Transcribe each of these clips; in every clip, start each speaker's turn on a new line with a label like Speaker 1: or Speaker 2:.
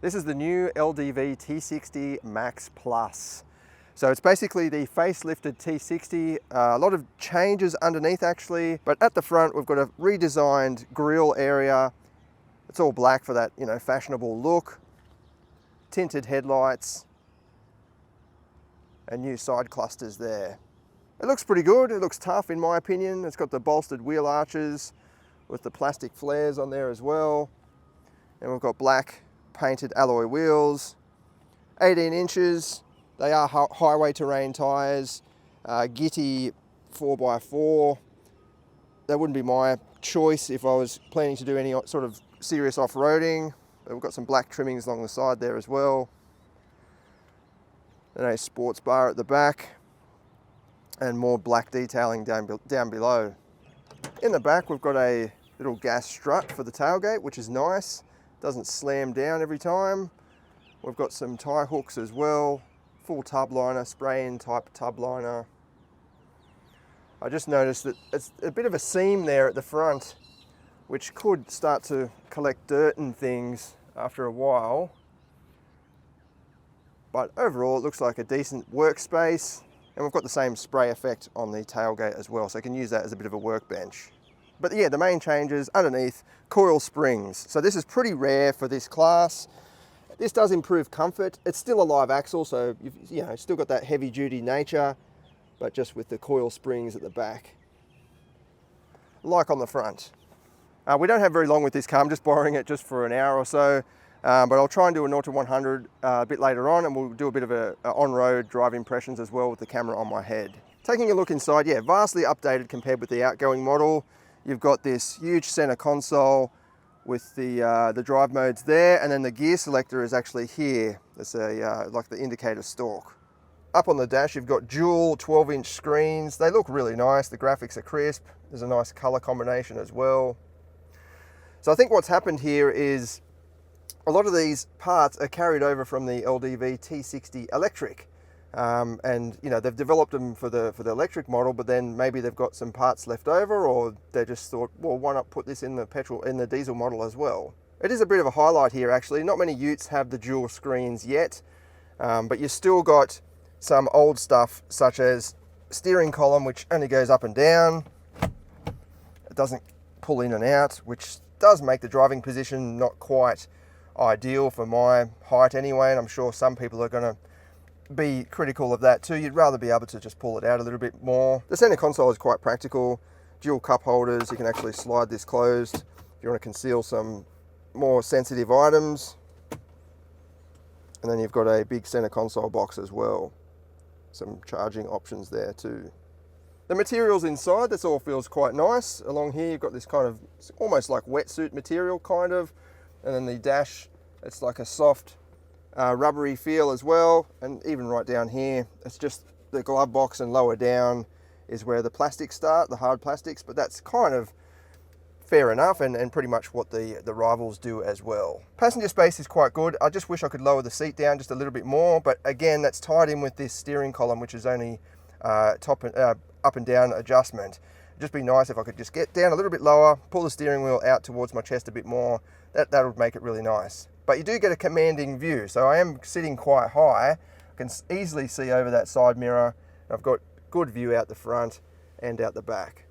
Speaker 1: This is the new LDV T60 Max Plus. So it's basically the facelifted T60, a lot of changes underneath actually, but at the front we've got a redesigned grille area. It's all black for that, fashionable look. Tinted headlights and new side clusters there. It looks pretty good, it looks tough in my opinion. It's got the bolstered wheel arches with the plastic flares on there as well. And we've got black painted alloy wheels, 18 inches. They are highway terrain tyres, Gitti 4x4. That wouldn't be my choice if I was planning to do any sort of serious off-roading. But we've got some black trimmings along the side there as well. And a sports bar at the back. And more black detailing down below. In the back we've got a little gas strut for the tailgate, which is nice. Doesn't slam down every time. We've got some tie hooks as well. Full tub liner, spray-in type tub liner. I just noticed that it's a bit of a seam there at the front, which could start to collect dirt and things after a while. But overall it looks like a decent workspace, and we've got the same spray effect on the tailgate as well, so I can use that as a bit of a workbench. But yeah, the main changes underneath, coil springs. So this is pretty rare for this class. This does improve comfort. It's still a live axle, so you've still got that heavy duty nature, but just with the coil springs at the back. Like on the front. We don't have very long with this car. I'm just borrowing it just for an hour or so, but I'll try and do a 0 to 100 a bit later on, and we'll do a bit of a on-road drive impressions as well with the camera on my head. Taking a look inside, yeah, vastly updated compared with the outgoing model. You've got this huge center console with the drive modes there, and then the gear selector is actually here. It's like the indicator stalk. Up on the dash you've got dual 12-inch screens. They look really nice. The graphics are crisp. There's a nice color combination as well. So I think what's happened here is a lot of these parts are carried over from the LDV T60 electric. And they've developed them for the electric model, but then maybe they've got some parts left over, or they just thought, well, why not put this in the diesel model as well. It is a bit of a highlight here actually. Not many utes have the dual screens yet, but you still got some old stuff such as steering column, which only goes up and down. It doesn't pull in and out, which does make the driving position not quite ideal for my height anyway, and I'm sure some people are going to be critical of that too. You'd rather be able to just pull it out a little bit more. The center console is quite practical. Dual cup holders, you can actually slide this closed if you want to conceal some more sensitive items. And then you've got a big center console box as well. Some charging options there too. The materials inside, this all feels quite nice. Along here you've got this kind of almost like wetsuit material kind of, and then the dash, it's like a soft rubbery feel as well, and even right down here it's just the glove box, and lower down is where the plastics start, the hard plastics, but that's kind of fair enough and pretty much what the rivals do as well. Passenger space is quite good. I just wish I could lower the seat down just a little bit more, but again that's tied in with this steering column, which is only up and down adjustment. It'd just be nice if I could just get down a little bit lower, pull the steering wheel out towards my chest a bit more. That would make it really nice. But you do get a commanding view, so I am sitting quite high. I can easily see over that side mirror. I've got good view out the front and out the back.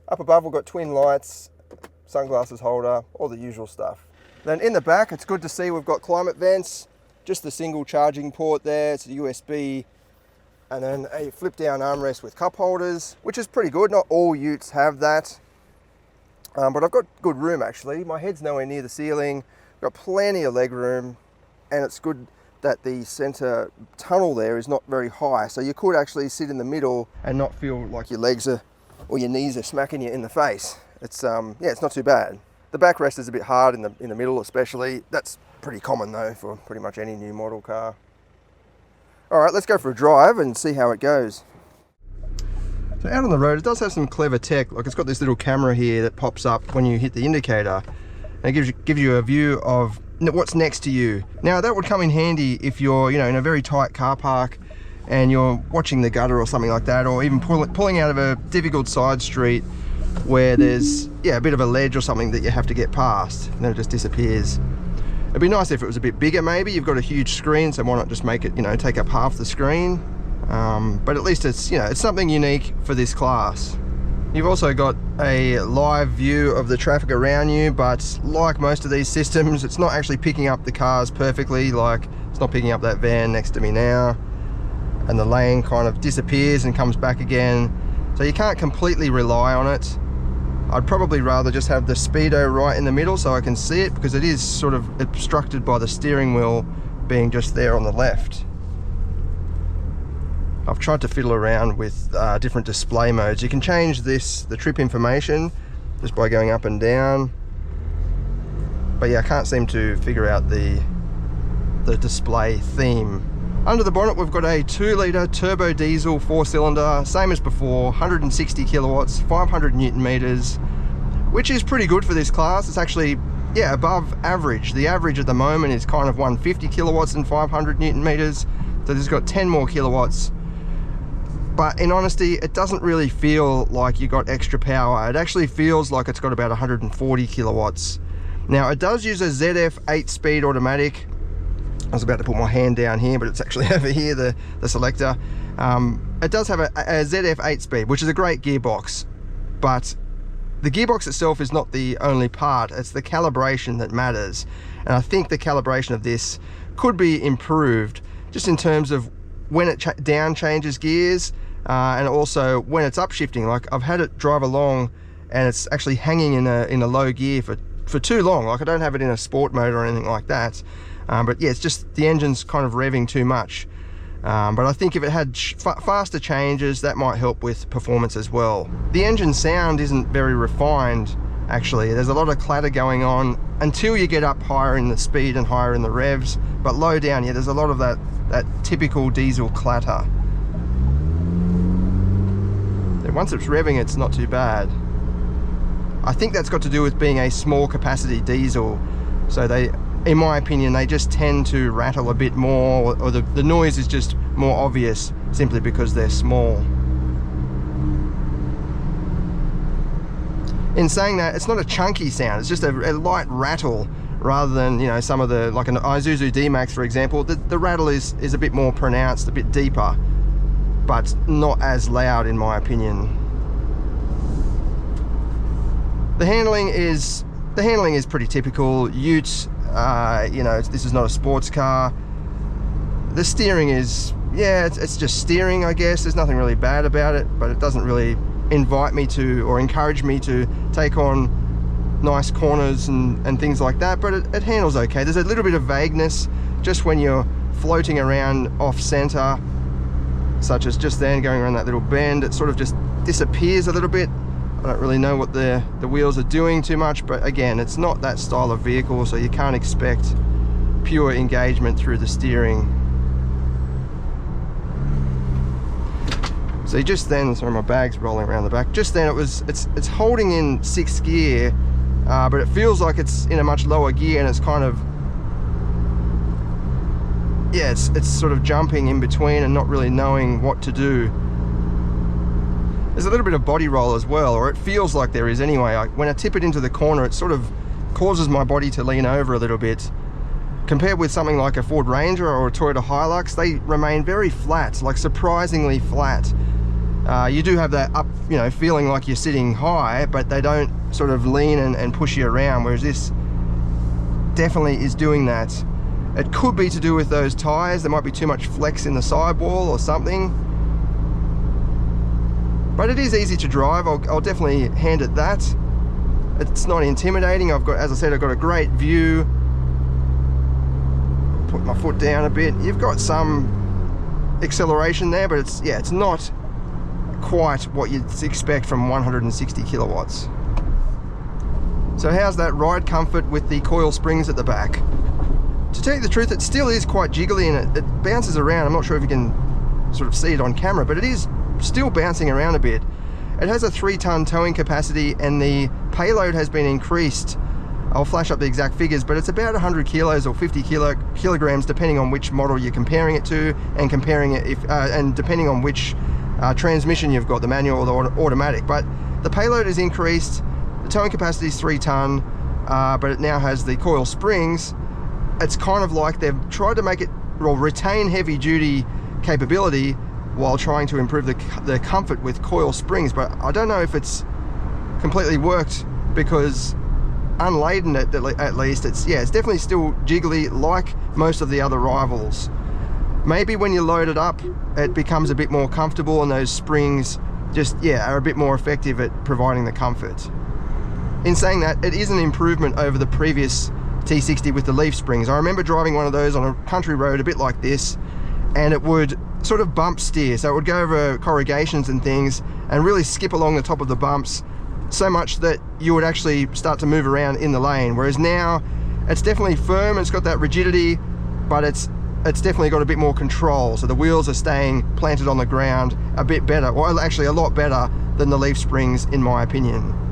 Speaker 1: Up above we've got twin lights, sunglasses holder, all the usual stuff. Then in the back it's good to see we've got climate vents, just the single charging port there, it's a USB, and then a flip down armrest with cup holders, which is pretty good. Not all utes have that. But I've got good room actually. My head's nowhere near the ceiling. Got plenty of leg room, and it's good that the center tunnel there is not very high. So you could actually sit in the middle and not feel like your legs are, or your knees are smacking you in the face. It's yeah, it's not too bad. The backrest is a bit hard in the middle especially. That's pretty common though for pretty much any new model car. All right, let's go for a drive and see how it goes. So out on the road, it does have some clever tech. Like it's got this little camera here that pops up when you hit the indicator, and it gives you a view of what's next to you. Now that would come in handy if you're in a very tight car park and you're watching the gutter or something like that, or even pulling out of a difficult side street where there's yeah, a bit of a ledge or something that you have to get past, and then it just disappears. It'd be nice if it was a bit bigger maybe. You've got a huge screen, so why not just make it, you know, take up half the screen. But at least it's, you know, it's something unique for this class. You've also got a live view of the traffic around you, but like most of these systems, it's not actually picking up the cars perfectly. Like, it's not picking up that van next to me now, and the lane kind of disappears and comes back again. So you can't completely rely on it. I'd probably rather just have the speedo right in the middle so I can see it, because it is sort of obstructed by the steering wheel being just there on the left. I've tried to fiddle around with different display modes. You can change the trip information just by going up and down. But yeah, I can't seem to figure out the display theme. Under the bonnet, we've got a 2-litre turbo diesel 4-cylinder, same as before, 160 kilowatts, 500 Newton meters, which is pretty good for this class. It's actually, yeah, above average. The average at the moment is kind of 150 kilowatts and 500 Newton meters. So this has got 10 more kilowatts. But in honesty, it doesn't really feel like you got extra power. It actually feels like it's got about 140 kilowatts. Now, it does use a ZF 8-speed automatic. I was about to put my hand down here, but it's actually over here, the selector. It does have a ZF 8-speed, which is a great gearbox, but the gearbox itself is not the only part. It's the calibration that matters. And I think the calibration of this could be improved, just in terms of when it down changes gears, and also when it's upshifting. Like, I've had it drive along and it's actually hanging in a low gear for too long. Like, I don't have it in a sport mode or anything like that. But yeah, it's just the engine's kind of revving too much. But I think if it had faster changes, that might help with performance as well. The engine sound isn't very refined, actually. There's a lot of clatter going on until you get up higher in the speed and higher in the revs. But low down, yeah, there's a lot of that typical diesel clatter. Once it's revving, it's not too bad. I think that's got to do with being a small capacity diesel. So they, in my opinion, they just tend to rattle a bit more, or the noise is just more obvious simply because they're small. In saying that, it's not a chunky sound, it's just a light rattle, rather than, you know, some of the, like an Isuzu D-Max, for example. The rattle is a bit more pronounced, a bit deeper, but not as loud, in my opinion. The handling is pretty typical. Ute, you know, this is not a sports car. The steering is, yeah, it's just steering, I guess. There's nothing really bad about it, but it doesn't really invite me to, or encourage me to take on nice corners and things like that, but it handles okay. There's a little bit of vagueness just when you're floating around off center, such as just then going around that little bend. It sort of just disappears a little bit. I don't really know what the wheels are doing too much, but again, it's not that style of vehicle, so you can't expect pure engagement through the steering. So just then, sorry, my bag's rolling around the back. Just then it's holding in 6th gear, but it feels like it's in a much lower gear, and it's kind of, yeah, it's sort of jumping in between and not really knowing what to do. There's a little bit of body roll as well, or it feels like there is anyway. When I tip it into the corner, it sort of causes my body to lean over a little bit. Compared with something like a Ford Ranger or a Toyota Hilux, they remain very flat, like surprisingly flat. You do have that up, you know, feeling like you're sitting high, but they don't sort of lean and push you around, whereas this definitely is doing that. It could be to do with those tires. There might be too much flex in the sidewall or something. But it is easy to drive. I'll definitely hand it that. It's not intimidating. I've got, as I said, I've got a great view. Put my foot down a bit. You've got some acceleration there, but it's not quite what you'd expect from 160 kilowatts. So how's that ride comfort with the coil springs at the back? To tell you the truth, it still is quite jiggly, and it bounces around. I'm not sure if you can sort of see it on camera, but it is still bouncing around a bit. It has a 3-ton towing capacity, and the payload has been increased. I'll flash up the exact figures, but it's about 100 kilos or 50 kilograms, depending on which model you're comparing it to, and comparing it and depending on which transmission you've got, the manual or the automatic. But the payload is increased. the towing capacity is 3 ton, but it now has the coil springs. It's kind of like they've tried to make it, well, retain heavy duty capability while trying to improve the comfort with coil springs. But I don't know if it's completely worked, because unladen at least, it's definitely still jiggly like most of the other rivals. Maybe when you load it up, it becomes a bit more comfortable, and those springs just, are a bit more effective at providing the comfort. In saying that, it is an improvement over the previous T60 with the leaf springs. I remember driving one of those on a country road a bit like this, and it would sort of bump steer. So it would go over corrugations and things and really skip along the top of the bumps, so much that you would actually start to move around in the lane. Whereas now, it's definitely firm, it's got that rigidity, but it's definitely got a bit more control. So the wheels are staying planted on the ground a bit better, well, actually a lot better than the leaf springs, in my opinion.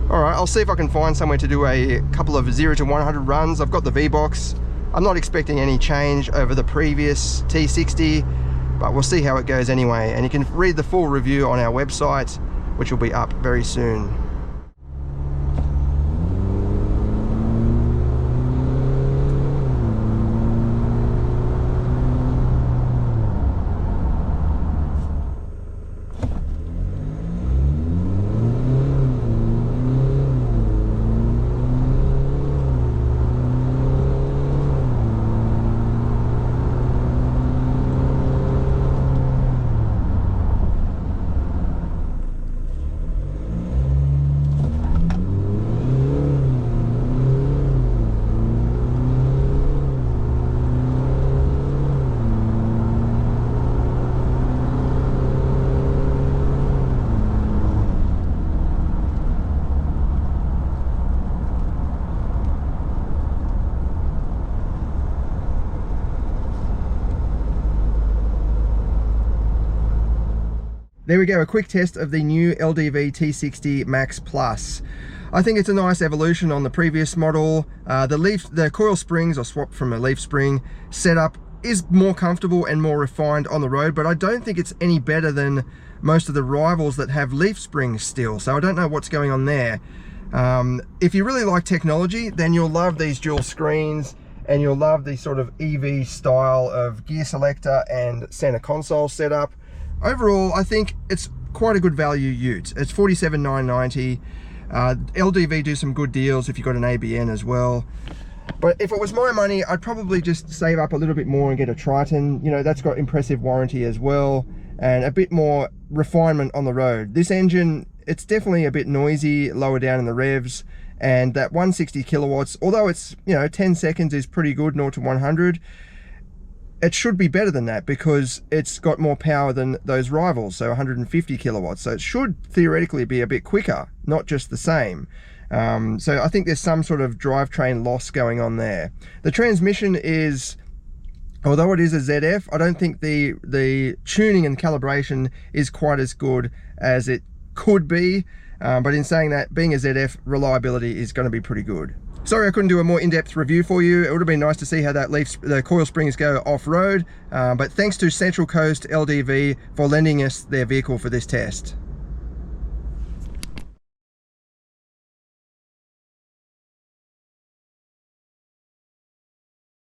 Speaker 1: All right, I'll see if I can find somewhere to do a couple of 0 to 100 runs. I've got the V-Box. I'm not expecting any change over the previous T60, but we'll see how it goes anyway. And you can read the full review on our website, which will be up very soon. There we go, a quick test of the new LDV T60 Max Plus. I think it's a nice evolution on the previous model. The coil springs are swapped from a leaf spring setup, is more comfortable and more refined on the road, but I don't think it's any better than most of the rivals that have leaf springs still, so I don't know what's going on there. If you really like technology, then you'll love these dual screens, and you'll love the sort of EV style of gear selector and center console setup. Overall, I think it's quite a good value ute. It's $47,990. LDV do some good deals if you've got an ABN as well. But if it was my money, I'd probably just save up a little bit more and get a Triton. You know, that's got impressive warranty as well, and a bit more refinement on the road. This engine, it's definitely a bit noisy lower down in the revs, and that 160 kilowatts, although it's, 10 seconds is pretty good, 0 to 100, it should be better than that because it's got more power than those rivals, so 150 kilowatts. So it should theoretically be a bit quicker, not just the same. So I think there's some sort of drivetrain loss going on there. The transmission is, although it is a ZF, I don't think the tuning and calibration is quite as good as it could be. But in saying that, being a ZF, reliability is going to be pretty good. Sorry I couldn't do a more in-depth review for you. It would have been nice to see how the coil springs go off-road, but thanks to Central Coast LDV for lending us their vehicle for this test.